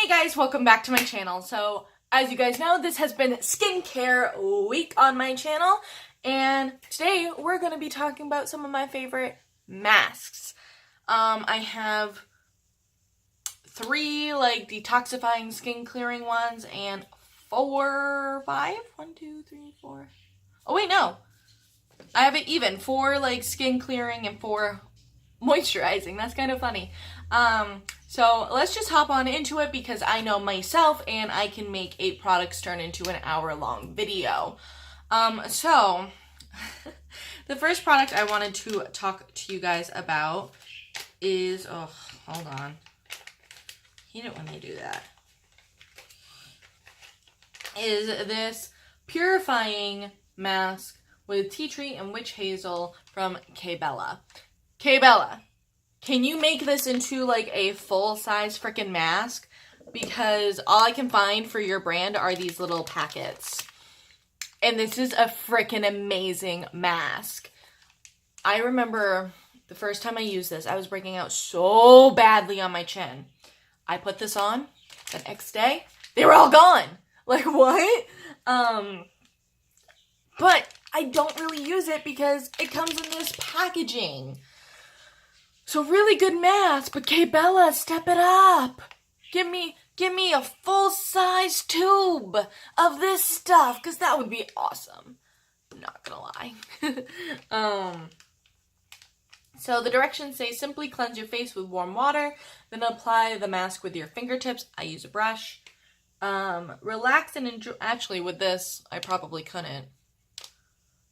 Hey guys, welcome back to my channel. So, as you guys know, this has been skincare week on my channel, and today we're going to be talking about some of my favorite masks. I have 3 detoxifying skin clearing ones and 4, 5, 1, 2, 3, 4. Oh wait, no. I have it even 4 skin clearing and 4 moisturizing. That's kind of funny. So let's just hop on into it because I know myself and I can make 8 products turn into an hour-long video. So the first product I wanted to talk to you guys about is, oh, hold on. I hate it when they do that. Is this purifying mask with tea tree and witch hazel from K-Bella. K-Bella, can you make this into a full-size freaking mask? Because all I can find for your brand are these little packets. And this is a freaking amazing mask. I remember the first time I used this, I was breaking out so badly on my chin. I put this on, the next day, they were all gone. Like, what? But I don't really use it because it comes in this packaging. So really good mask, but K-Bella, step it up. Give me a full-size tube of this stuff, because that would be awesome. I'm not gonna lie. So the directions say simply cleanse your face with warm water, then apply the mask with your fingertips. I use a brush. Relax and enjoy. Actually, with this, I probably couldn't.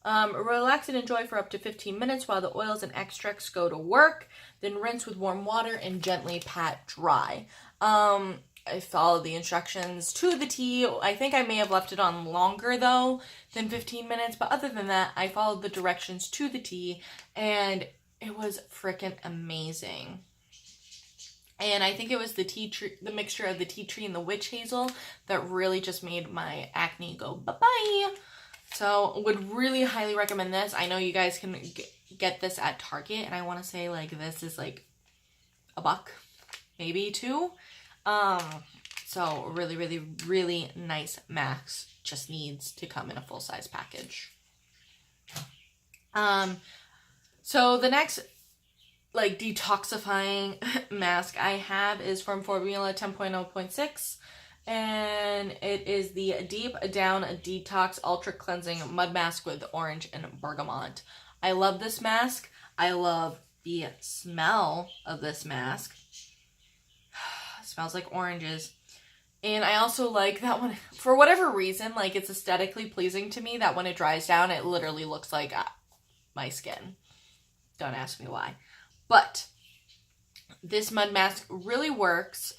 Relax and enjoy for up to 15 minutes while the oils and extracts go to work. Then rinse with warm water and gently pat dry. I followed the instructions to the T. I think I may have left it on longer though than 15 minutes. But other than that, I followed the directions to the T. And it was freaking amazing. And I think it was the mixture of the tea tree and the witch hazel that really just made my acne go bye-bye. So, would really highly recommend this. I know you guys can get this at Target, and I want to say, this is, $1, maybe $2. So, really, really, really nice mask. Just needs to come in a full-size package. So, the next, detoxifying mask I have is from Formula 10.0.6. And it is the Deep Down Detox Ultra Cleansing Mud Mask with orange and bergamot. I love this mask. I love the smell of this mask. It smells like oranges. And I also like that one, for whatever reason, it's aesthetically pleasing to me that when it dries down, it literally looks like my skin. Don't ask me why. But this mud mask really works.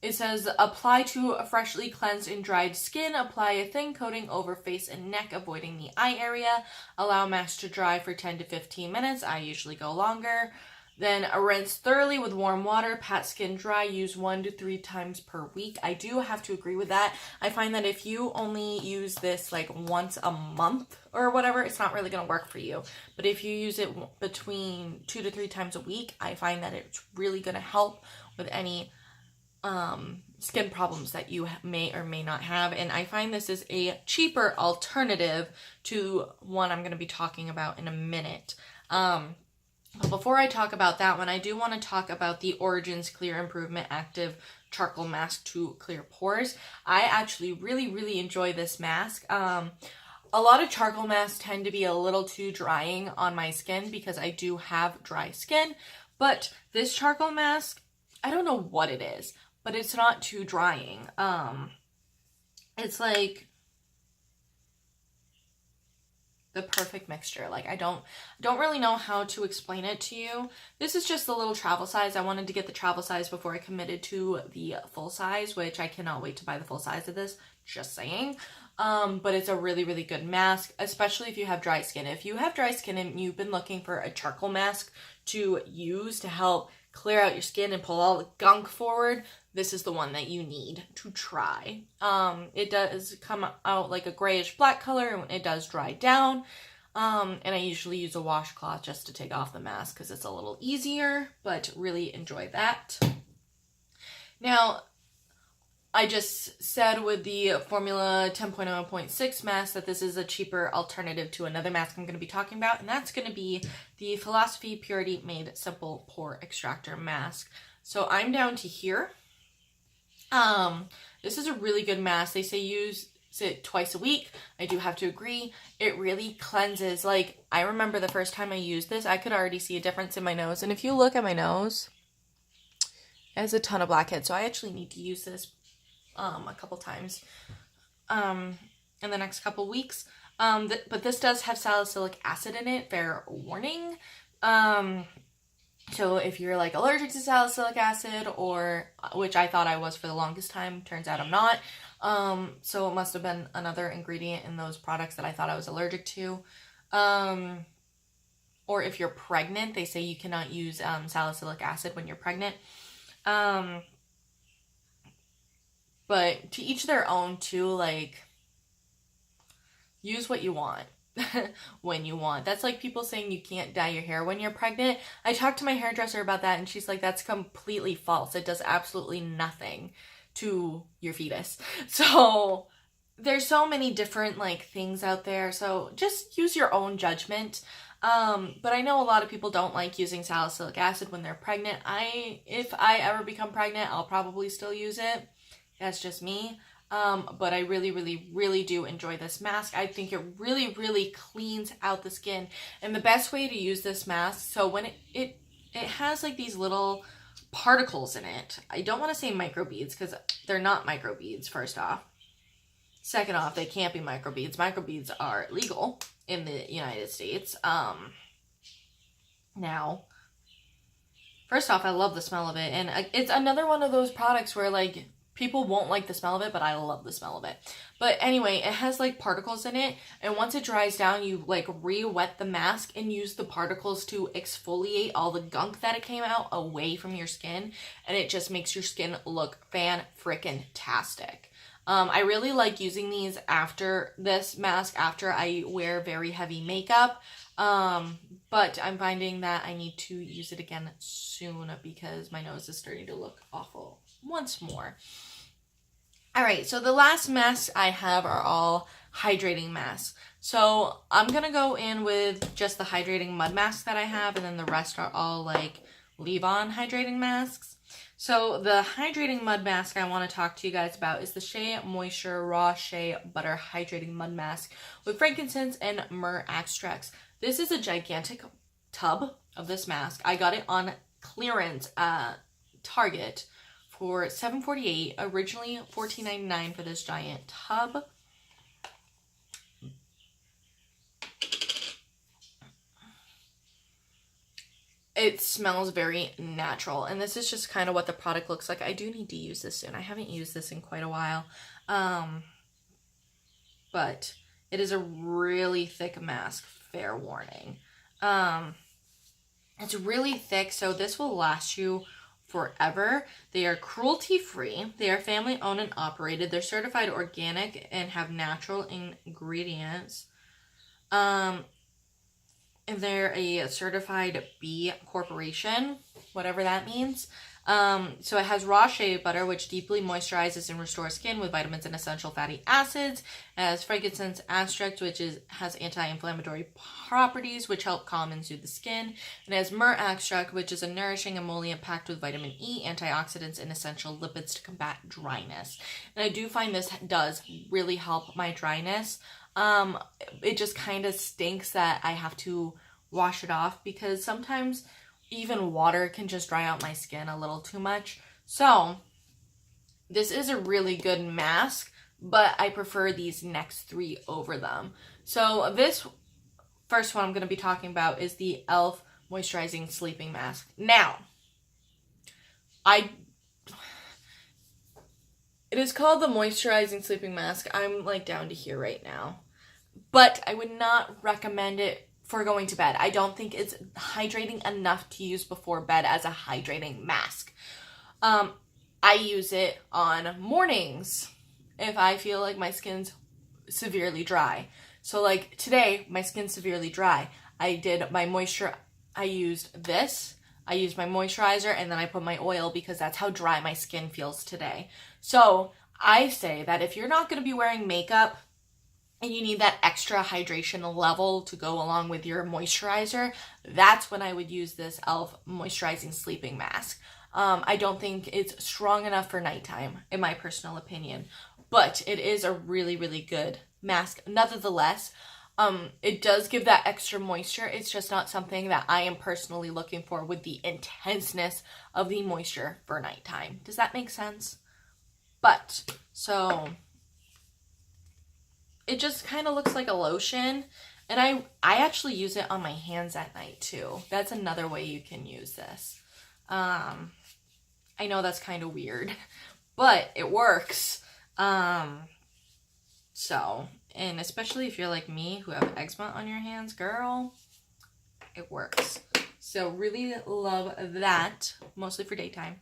It says, apply to a freshly cleansed and dried skin. Apply a thin coating over face and neck, avoiding the eye area. Allow mask to dry for 10 to 15 minutes. I usually go longer. Then rinse thoroughly with warm water. Pat skin dry. Use 1 to 3 times per week. I do have to agree with that. I find that if you only use this once a month or whatever, it's not really going to work for you. But if you use it between 2 to 3 times a week, I find that it's really going to help with any skin problems that you may or may not have. And I find this is a cheaper alternative to one I'm going to be talking about in a minute. But before I talk about that one, I do want to talk about the Origins Clear Improvement Active Charcoal Mask to clear pores. I actually really, really enjoy this mask. A lot of charcoal masks tend to be a little too drying on my skin because I do have dry skin. But this charcoal mask, I don't know what it is, but it's not too drying. It's the perfect mixture. I don't really know how to explain it to you. This is just the little travel size. I wanted to get the travel size before I committed to the full size, which I cannot wait to buy the full size of this, just saying. But it's a really, really good mask, especially if you have dry skin. If you have dry skin and you've been looking for a charcoal mask to use to help clear out your skin and pull all the gunk forward, this is the one that you need to try. It does come out like a grayish black color and it does dry down. And I usually use a washcloth just to take off the mask because it's a little easier, but really enjoy that. Now, I just said with the Formula 10.0.6 mask that this is a cheaper alternative to another mask I'm going to be talking about, and that's going to be the Philosophy Purity Made Simple Pore Extractor Mask. So I'm down to here. This is a really good mask. They say use it twice a week. I do have to agree. It really cleanses. Like, I remember the first time I used this, I could already see a difference in my nose. And if you look at my nose, it has a ton of blackheads. So I actually need to use this a couple times in the next couple weeks. But this does have salicylic acid in it, fair warning. So if you're like allergic to salicylic acid, or which I thought I was for the longest time, turns out I'm not. So it must have been another ingredient in those products that I thought I was allergic to. Or if you're pregnant, they say you cannot use salicylic acid when you're pregnant. But to each their own too, like, use what you want when you want. That's like people saying you can't dye your hair when you're pregnant. I talked to my hairdresser about that, and she's like, that's completely false. It does absolutely nothing to your fetus. So there's so many different like things out there. So just use your own judgment. But I know a lot of people don't like using salicylic acid when they're pregnant. If I ever become pregnant, I'll probably still use it. That's just me. But I really, really, really do enjoy this mask. I think it really, really cleans out the skin. And the best way to use this mask, so when it has like these little particles in it. I don't want to say microbeads because they're not microbeads, first off. Second off, they can't be microbeads. Microbeads are legal in the United States. Now, first off, I love the smell of it. And it's another one of those products where like people won't like the smell of it, but I love the smell of it. But anyway, it has like particles in it, and once it dries down, you like re-wet the mask and use the particles to exfoliate all the gunk that it came out away from your skin, and it just makes your skin look fan-frickin-tastic. I really like using these after this mask, after I wear very heavy makeup, but I'm finding that I need to use it again soon because my nose is starting to look awful once more. Alright, so the last masks I have are all hydrating masks. So I'm going to go in with just the hydrating mud mask that I have, and then the rest are all like leave-on hydrating masks. So the hydrating mud mask I want to talk to you guys about is the Shea Moisture Raw Shea Butter Hydrating Mud Mask with frankincense and myrrh extracts. This is a gigantic tub of this mask. I got it on clearance at Target for $7.48, originally $14.99 for this giant tub. It smells very natural, and this is just kind of what the product looks like. I do need to use this soon. I haven't used this in quite a while, but it is a really thick mask, fair warning. It's really thick, so this will last you forever. They are cruelty-free. They are family-owned and operated. They're certified organic and have natural ingredients. And they're a certified B Corporation, whatever that means. So it has raw shea butter, which deeply moisturizes and restores skin with vitamins and essential fatty acids. It has frankincense extract, which has anti-inflammatory properties, which help calm and soothe the skin. And it has myrrh extract, which is a nourishing emollient packed with vitamin E, antioxidants, and essential lipids to combat dryness. And I do find this does really help my dryness. It just kind of stinks that I have to wash it off because sometimes even water can just dry out my skin a little too much. So this is a really good mask, but I prefer these next three over them. So this first one I'm going to be talking about is the e.l.f. Moisturizing Sleeping Mask. Now, it is called the Moisturizing Sleeping Mask. I'm like down to here right now. But I would not recommend it for going to bed. I don't think it's hydrating enough to use before bed as a hydrating mask. I use it on mornings if I feel like my skin's severely dry. So like today, my skin's severely dry. I did my moisture. I used this I use my moisturizer, and then I put my oil because that's how dry my skin feels today. So I say that if you're not going to be wearing makeup and you need that extra hydration level to go along with your moisturizer, that's when I would use this e.l.f. Moisturizing Sleeping Mask. I don't think it's strong enough for nighttime, in my personal opinion, but it is a really, really good mask. Nonetheless, it does give that extra moisture. It's just not something that I am personally looking for with the intenseness of the moisture for nighttime. Does that make sense? But, so, it just kind of looks like a lotion. And I actually use it on my hands at night too. That's another way you can use this. I know that's kind of weird, but it works. So, and especially if you're like me who have eczema on your hands, girl, it works. So really love that, mostly for daytime.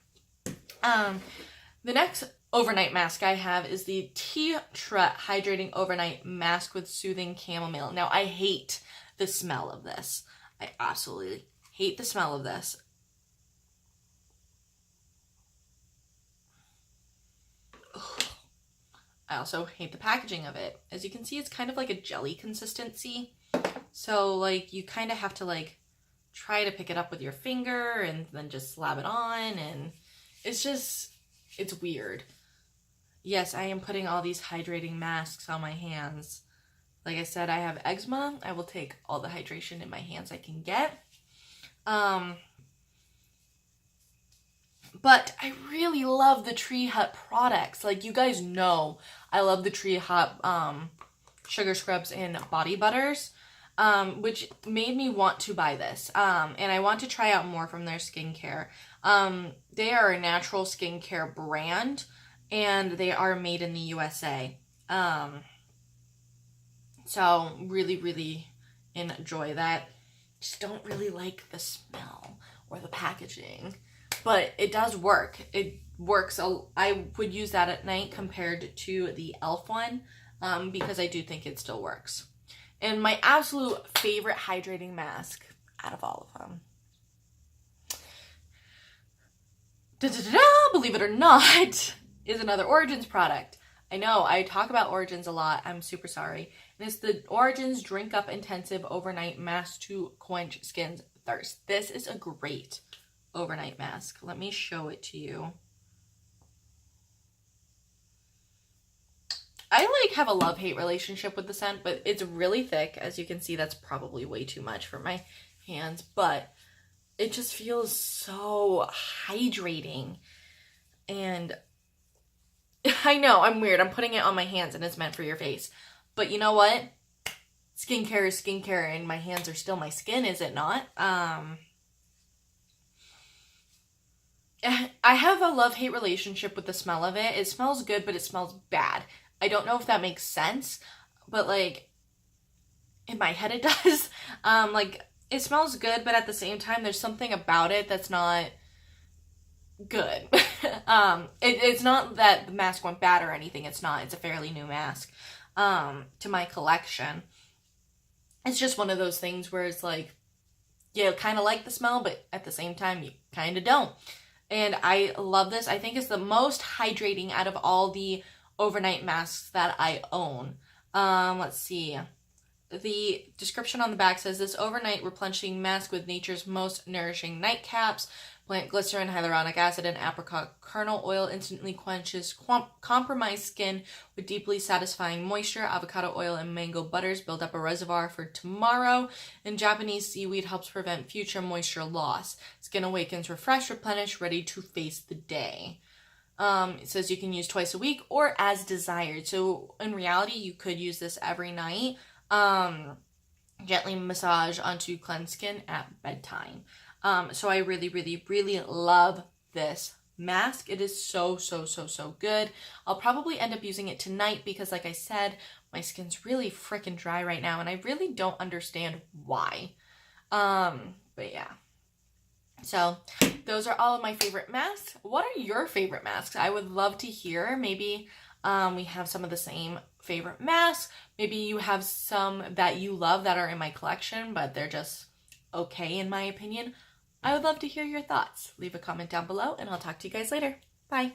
The next overnight mask I have is the Tea Tree Hydrating Overnight Mask with Soothing Chamomile. Now, I hate the smell of this. I absolutely hate the smell of this. Ugh. I also hate the packaging of it. As you can see, it's kind of like a jelly consistency. So, like, you kind of have to, like, try to pick it up with your finger and then just slap it on. And it's just, it's weird. Yes, I am putting all these hydrating masks on my hands. Like I said, I have eczema. I will take all the hydration in my hands I can get. But I really love the Tree Hut products. Like, you guys know I love the Tree Hut sugar scrubs and body butters, which made me want to buy this. And I want to try out more from their skincare. They are a natural skincare brand, and they are made in the USA. So really, really enjoy that. Just don't really like the smell or the packaging, but it does work. It works. I would use that at night compared to the e.l.f. one, because I do think it still works. And my absolute favorite hydrating mask out of all of them, believe it or not, is another Origins product. I know, I talk about Origins a lot. I'm super sorry. And it's the Origins Drink Up Intensive Overnight Mask to Quench Skin's Thirst. This is a great overnight mask. Let me show it to you. I like have a love-hate relationship with the scent, but it's really thick. As you can see, that's probably way too much for my hands, but it just feels so hydrating. And I know, I'm weird. I'm putting it on my hands and it's meant for your face. But you know what? Skincare is skincare, and my hands are still my skin, is it not? I have a love-hate relationship with the smell of it. It smells good, but it smells bad. I don't know if that makes sense, but like, in my head it does. Like, it smells good, but at the same time, there's something about it that's not good. It's not that the mask went bad or anything. It's not. It's a fairly new mask to my collection. It's just one of those things where it's like, you kind of like the smell, but at the same time, you kind of don't. And I love this. I think it's the most hydrating out of all the overnight masks that I own. Let's see. The description on the back says, this overnight replenishing mask with nature's most nourishing nightcaps, plant glycerin, hyaluronic acid, and apricot kernel oil instantly quenches compromised skin with deeply satisfying moisture. Avocado oil and mango butters build up a reservoir for tomorrow, and Japanese seaweed helps prevent future moisture loss. Skin awakens refreshed, replenished, ready to face the day. It says you can use twice a week or as desired. So in reality, you could use this every night. Gently massage onto cleansed skin at bedtime. So I really, really, really love this mask. It is so, so, so, so good. I'll probably end up using it tonight because, like I said, my skin's really freaking dry right now, and I really don't understand why. But yeah. So those are all of my favorite masks. What are your favorite masks? I would love to hear. Maybe we have some of the same favorite masks. Maybe you have some that you love that are in my collection, but they're just okay in my opinion. I would love to hear your thoughts. Leave a comment down below and I'll talk to you guys later. Bye.